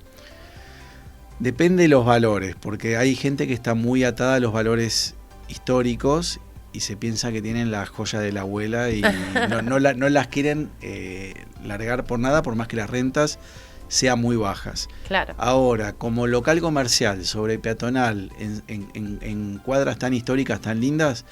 Depende de los valores, porque hay gente que está muy atada a los valores históricos y se piensa que tienen la joya de la abuela y no las quieren largar por nada, por más que las rentas sean muy bajas. Claro. Ahora, como local comercial sobre peatonal, en cuadras tan históricas, tan lindas,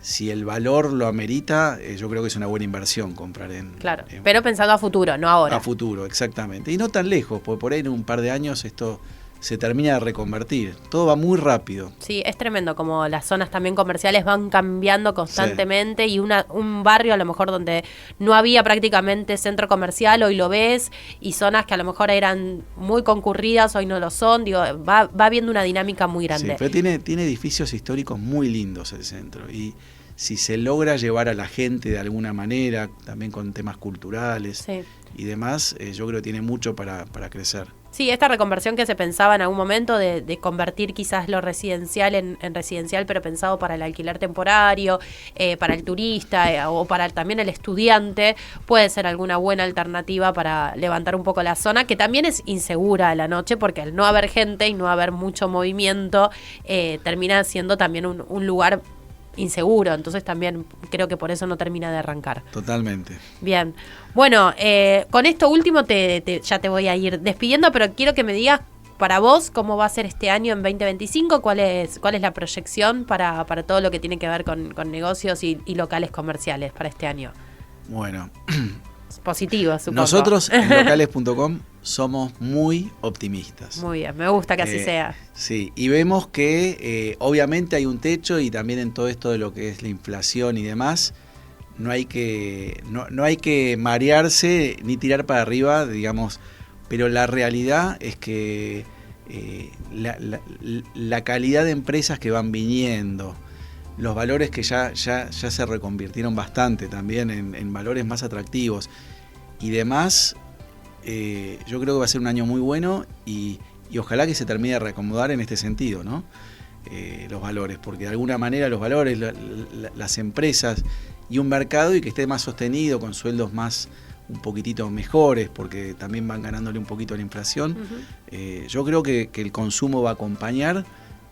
si el valor lo amerita, yo creo que es una buena inversión comprar Claro, pero pensando a futuro, no ahora. A futuro, exactamente. Y no tan lejos, porque por ahí en un par de años esto se termina de reconvertir. Todo va muy rápido. Sí, es tremendo como las zonas también comerciales van cambiando constantemente, sí. Y un barrio a lo mejor donde no había prácticamente centro comercial, hoy lo ves, y zonas que a lo mejor eran muy concurridas, hoy no lo son. Digo, va habiendo una dinámica muy grande. Sí, pero tiene edificios históricos muy lindos el centro, y si se logra llevar a la gente de alguna manera, también con temas culturales, sí. Y demás, yo creo que tiene mucho para crecer. Sí, esta reconversión que se pensaba en algún momento de convertir quizás lo residencial en residencial, pero pensado para el alquiler temporario, para el turista o para también el estudiante, puede ser alguna buena alternativa para levantar un poco la zona, que también es insegura a la noche, porque al no haber gente y no haber mucho movimiento, termina siendo también un lugar inseguro, entonces también creo que por eso no termina de arrancar. Totalmente. Bien, bueno, con esto último ya te voy a ir despidiendo, pero quiero que me digas para vos cómo va a ser este año en 2025, cuál es la proyección para todo lo que tiene que ver con negocios y locales comerciales para este año. Bueno, positivo, supongo. Nosotros en locales.com somos muy optimistas. Muy bien, me gusta que así sea. Sí, y vemos que obviamente hay un techo, y también en todo esto de lo que es la inflación y demás, no hay que marearse ni tirar para arriba, digamos, pero la realidad es que la calidad de empresas que van viniendo, los valores que ya se reconvirtieron bastante también en valores más atractivos y demás, yo creo que va a ser un año muy bueno, y ojalá que se termine de reacomodar en este sentido, ¿no? Los valores, porque de alguna manera los valores, las empresas y un mercado, y que esté más sostenido, con sueldos más un poquitito mejores, porque también van ganándole un poquito a la inflación. Yo creo que el consumo va a acompañar,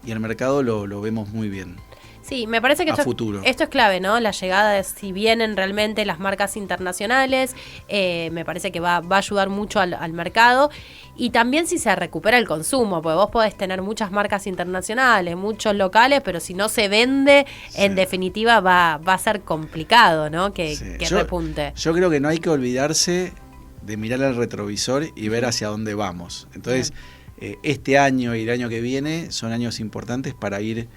y el mercado lo vemos muy bien. Sí, me parece que esto es clave, ¿no? La llegada de si vienen realmente las marcas internacionales, me parece que va a ayudar mucho al mercado, y también si se recupera el consumo, porque vos podés tener muchas marcas internacionales, muchos locales, pero si no se vende, sí, en definitiva va a ser complicado, ¿no? Que repunte. Yo creo que no hay que olvidarse de mirar al retrovisor y ver hacia dónde vamos. Entonces, este año y el año que viene son años importantes para ir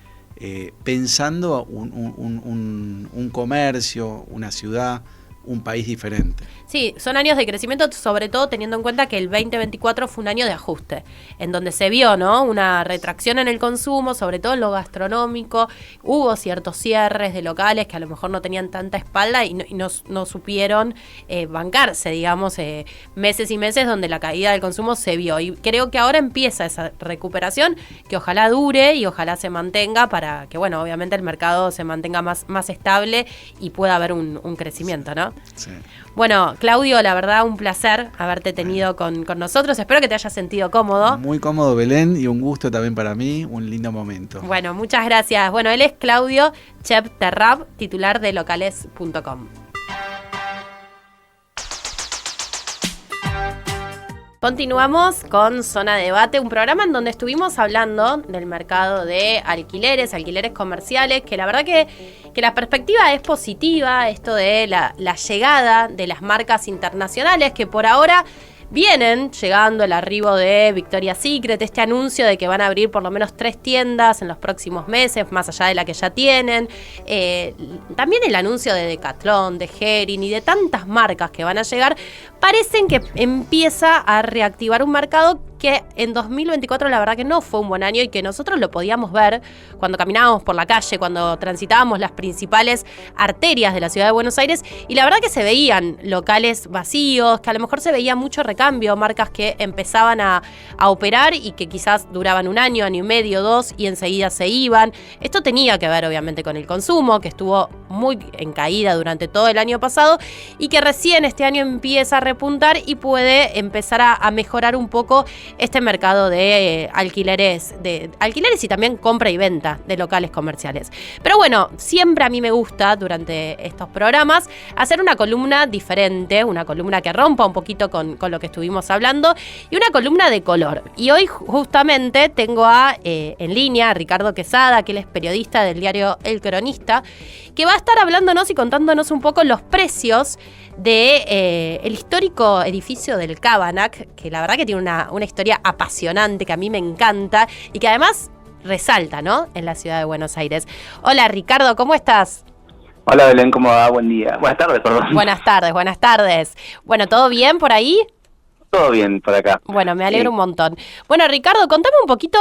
pensando un comercio, una ciudad un país diferente. Sí, son años de crecimiento, sobre todo teniendo en cuenta que el 2024 fue un año de ajuste, en donde se vio, ¿no?, una retracción en el consumo, sobre todo en lo gastronómico. Hubo ciertos cierres de locales que a lo mejor no tenían tanta espalda y no supieron bancarse, digamos, meses y meses donde la caída del consumo se vio. Y creo que ahora empieza esa recuperación, que ojalá dure y ojalá se mantenga para que, bueno, obviamente el mercado se mantenga más estable y pueda haber un crecimiento, ¿no? Sí. Bueno, Claudio, la verdad, un placer haberte tenido con nosotros. Espero que te hayas sentido cómodo. Muy cómodo, Belén, y un gusto también para mí, un lindo momento. Bueno, muchas gracias. Bueno, él es Claudio Chep Terrab, titular de locales.com. Continuamos con Zona de Debate, un programa en donde estuvimos hablando del mercado de alquileres comerciales, que la verdad que la perspectiva es positiva, esto de la llegada de las marcas internacionales que por ahora vienen llegando, el arribo de Victoria's Secret, este anuncio de que van a abrir por lo menos 3 tiendas en los próximos meses, más allá de la que ya tienen. También el anuncio de Decathlon, de Hering y de tantas marcas que van a llegar, parecen que empieza a reactivar un mercado que en 2024 la verdad que no fue un buen año y que nosotros lo podíamos ver cuando caminábamos por la calle, cuando transitábamos las principales arterias de la ciudad de Buenos Aires, y la verdad que se veían locales vacíos, que a lo mejor se veía mucho recambio, marcas que empezaban a operar y que quizás duraban un año y medio, 2 y enseguida se iban. Esto tenía que ver obviamente con el consumo, que estuvo muy en caída durante todo el año pasado y que recién este año empieza a repuntar y puede empezar a mejorar un poco este mercado de alquileres y también compra y venta de locales comerciales. Pero bueno, siempre a mí me gusta durante estos programas hacer una columna diferente, una columna que rompa un poquito con lo que estuvimos hablando y una columna de color. Y hoy justamente tengo en línea a Ricardo Quesada, que él es periodista del diario El Cronista, que va a estar hablándonos y contándonos un poco los precios de el histórico edificio del Cabanac, que la verdad que tiene una historia apasionante que a mí me encanta y que además resalta, ¿no?, en la ciudad de Buenos Aires. Hola Ricardo, ¿cómo estás? Hola Belén, ¿cómo va? Buen día. Buenas tardes, perdón. Buenas tardes. Bueno, ¿todo bien por ahí? Todo bien por acá. Bueno, me alegro un montón. Bueno, Ricardo, contame un poquito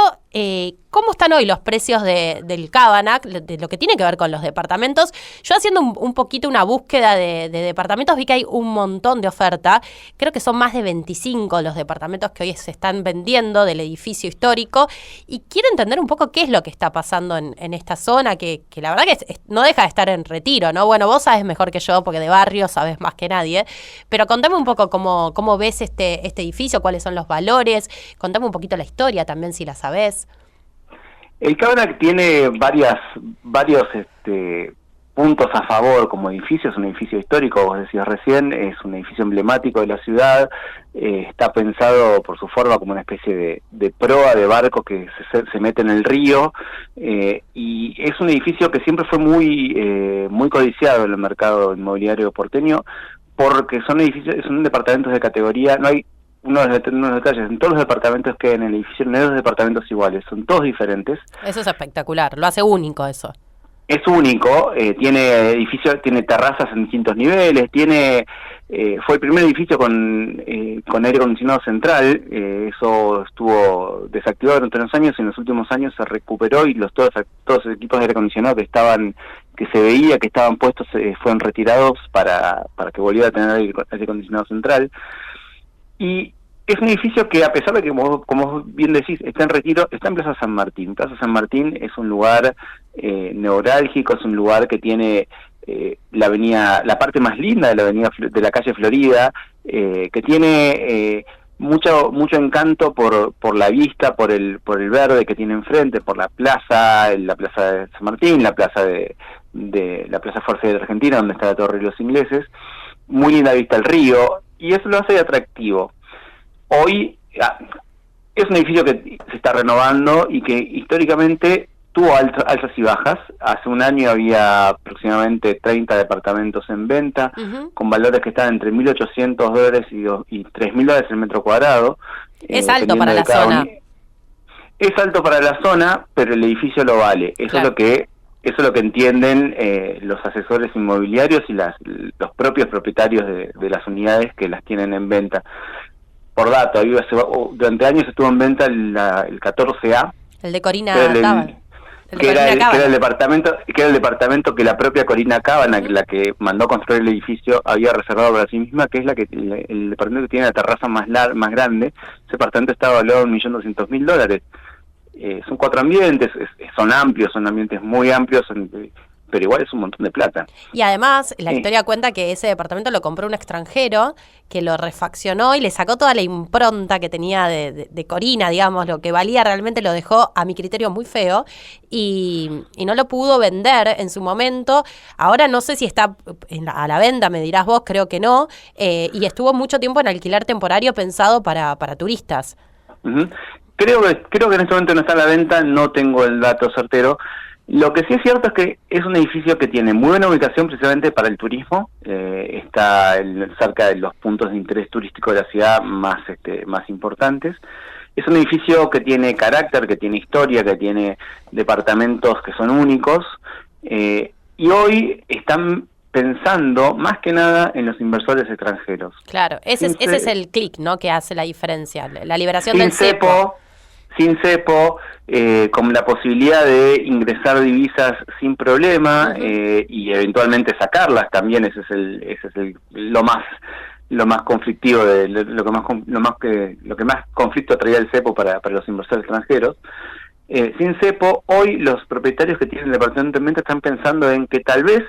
cómo están hoy los precios del Cabanac, de lo que tiene que ver con los departamentos. Yo haciendo un poquito una búsqueda de departamentos vi que hay un montón de oferta. Creo que son más de 25 los departamentos que hoy se están vendiendo del edificio histórico. Y quiero entender un poco qué es lo que está pasando en esta zona, que la verdad que no deja de estar en retiro, ¿no? Bueno, vos sabés mejor que yo, porque de barrio sabés más que nadie. Pero contame un poco cómo ves este edificio, cuáles son los valores. Contame un poquito la historia también, si la sabés. El Cabanac tiene varios puntos a favor como edificio. Es un edificio histórico, vos decías recién, es un edificio emblemático de la ciudad, está pensado por su forma como una especie de proa de barco que se mete en el río, y es un edificio que siempre fue muy codiciado en el mercado inmobiliario porteño, porque son departamentos de categoría. No hay unos detalles, en todos los departamentos que hay en el edificio no hay 2 departamentos iguales, son todos diferentes. Eso es espectacular, lo hace único eso. Es único, tiene terrazas en distintos niveles, fue el primer edificio con aire acondicionado central. Eso estuvo desactivado durante unos años y en los últimos años se recuperó y todos los equipos de aire acondicionado que se veía que estaban puestos fueron retirados para que volviera a tener aire acondicionado central. Y es un edificio que, a pesar de que, como bien decís, está en retiro, está en Plaza San Martín. Plaza San Martín es un lugar neurálgico, es un lugar que tiene la parte más linda de la avenida de la calle Florida, que tiene mucho encanto por la vista, por el verde que tiene enfrente, por la plaza de San Martín, la plaza de la Plaza Fuerza de Argentina, donde está la Torre de los Ingleses. Muy linda vista al río, y eso lo hace atractivo. Hoy es un edificio que se está renovando y que históricamente tuvo alzas y bajas. Hace un año había aproximadamente 30 departamentos en venta, con valores que están entre $1.800 y $3.000 el metro cuadrado. Es alto para la zona. Es alto para la zona, pero el edificio lo vale. Eso claro. Es lo que Eso es lo que entienden los asesores inmobiliarios y los propios propietarios de las unidades que las tienen en venta. Por dato, durante años estuvo en venta el 14A. El de Corina que Cábana. era el departamento que la propia Corina Cábana, la que mandó construir el edificio, había reservado para sí misma, que es el departamento que tiene la terraza más grande. Ese departamento estaba valuado en $1.200.000. Son 4 ambientes, son amplios, son ambientes muy amplios, pero igual es un montón de plata. Y además, la historia cuenta que ese departamento lo compró un extranjero que lo refaccionó y le sacó toda la impronta que tenía de Corina, digamos, lo que valía realmente lo dejó, a mi criterio, muy feo y no lo pudo vender en su momento. Ahora no sé si está a la venta, me dirás vos, creo que no, y estuvo mucho tiempo en alquiler temporario pensado para turistas. Uh-huh. Creo que en este momento no está a la venta, no tengo el dato certero. Lo que sí es cierto es que es un edificio que tiene muy buena ubicación precisamente para el turismo. Está cerca de los puntos de interés turístico de la ciudad más importantes. Es un edificio que tiene carácter, que tiene historia, que tiene departamentos que son únicos. Y hoy están pensando más que nada en los inversores extranjeros. Claro, ese es el clic, ¿no?, que hace la diferencia, la liberación del cepo. Sin cepo, con la posibilidad de ingresar divisas sin problema, uh-huh, y eventualmente sacarlas también. Ese es lo más conflictivo, lo que más conflicto traía el cepo para los inversores extranjeros. Sin cepo, hoy los propietarios que tienen el departamento en venta están pensando en que tal vez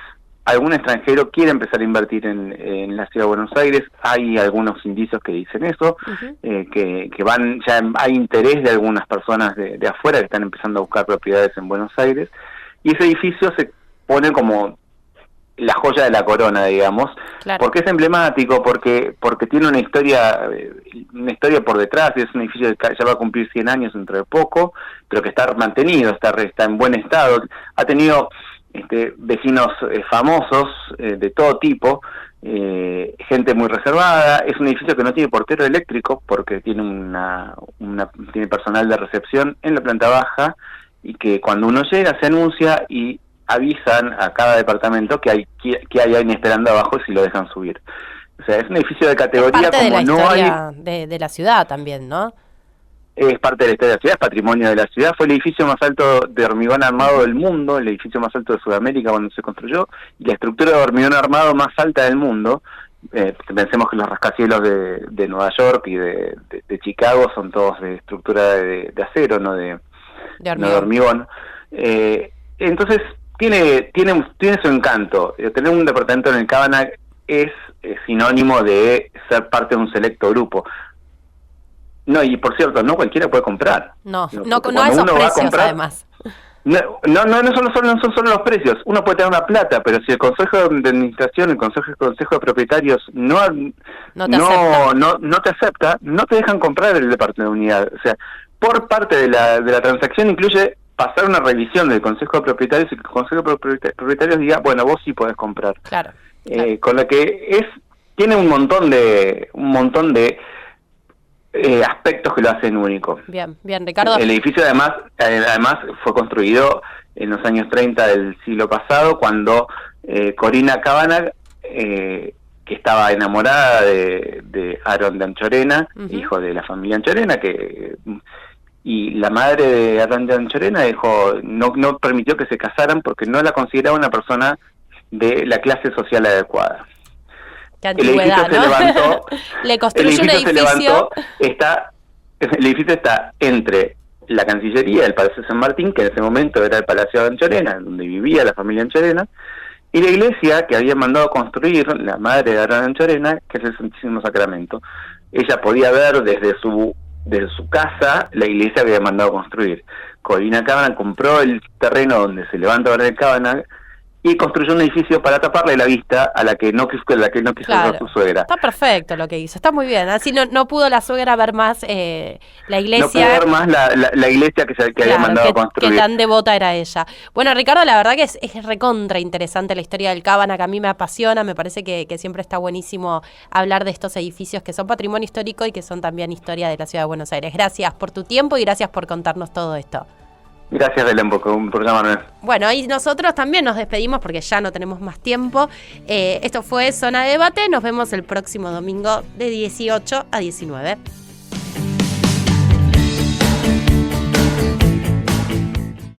algún extranjero quiere empezar a invertir en la ciudad de Buenos Aires. Hay algunos indicios que dicen eso, uh-huh, ya hay interés de algunas personas de afuera que están empezando a buscar propiedades en Buenos Aires, y ese edificio se pone como la joya de la corona, digamos, claro, porque es emblemático, porque tiene una historia por detrás. Es un edificio que ya va a cumplir 100 años dentro de poco, pero que está mantenido, está en buen estado. Ha tenido vecinos famosos de todo tipo, gente muy reservada. Es un edificio que no tiene portero eléctrico porque tiene tiene personal de recepción en la planta baja, y que cuando uno llega se anuncia y avisan a cada departamento que hay alguien esperando abajo si lo dejan subir. O sea, es un edificio de categoría, parte como de la no historia hay. de la ciudad también, ¿no? Es parte de la historia de la ciudad, es patrimonio de la ciudad. Fue el edificio más alto de hormigón armado del mundo, el edificio más alto de Sudamérica cuando se construyó, y la estructura de hormigón armado más alta del mundo. Pensemos que los rascacielos de Nueva York y de Chicago son todos de estructura de acero, no de hormigón. Entonces tiene su encanto. Tener un departamento en el Cábana es sinónimo de ser parte de un selecto grupo. No, y por cierto, no cualquiera puede comprar. No a esos precios, además. No son solo los precios. Uno puede tener una plata, pero si el Consejo de Administración, el Consejo de Propietarios no te acepta, no te dejan comprar el departamento de unidad. O sea, por parte de la transacción incluye pasar una revisión del Consejo de Propietarios, y que el Consejo de Propietarios diga, bueno, vos sí podés comprar. Claro. Con lo que tiene un montón de aspectos que lo hacen único. Bien, Ricardo. El edificio además fue construido en los años 30 del siglo pasado, cuando Corina Cábana, que estaba enamorada de Aaron de Anchorena, uh-huh, hijo de la familia Anchorena, y la madre de Aaron de Anchorena no permitió que se casaran porque no la consideraba una persona de la clase social adecuada. El edificio se levantó. Le construyó un edificio. El edificio está entre la Cancillería del Palacio San Martín, que en ese momento era el Palacio de Anchorena, donde vivía la familia Anchorena, y la iglesia que había mandado construir la madre de Aaron Anchorena, que es el Santísimo Sacramento. Ella podía ver desde su casa la iglesia que había mandado construir. Corina Cábana compró el terreno donde se levanta ahora el Cábana y construyó un edificio para taparle la vista a la que no quiso claro, ver su suegra. Está perfecto lo que hizo, está muy bien. Así no pudo la suegra ver más la iglesia. No pudo ver más la iglesia que había mandado a construir. Que tan devota era ella. Bueno, Ricardo, la verdad que es recontra interesante la historia del Cábana, que a mí me apasiona. Me parece que siempre está buenísimo hablar de estos edificios que son patrimonio histórico y que son también historia de la ciudad de Buenos Aires. Gracias por tu tiempo y gracias por contarnos todo esto. Gracias, Belén, por llamarme. Bueno, y nosotros también nos despedimos porque ya no tenemos más tiempo. Esto fue Zona de Debate. Nos vemos el próximo domingo de 18 a 19.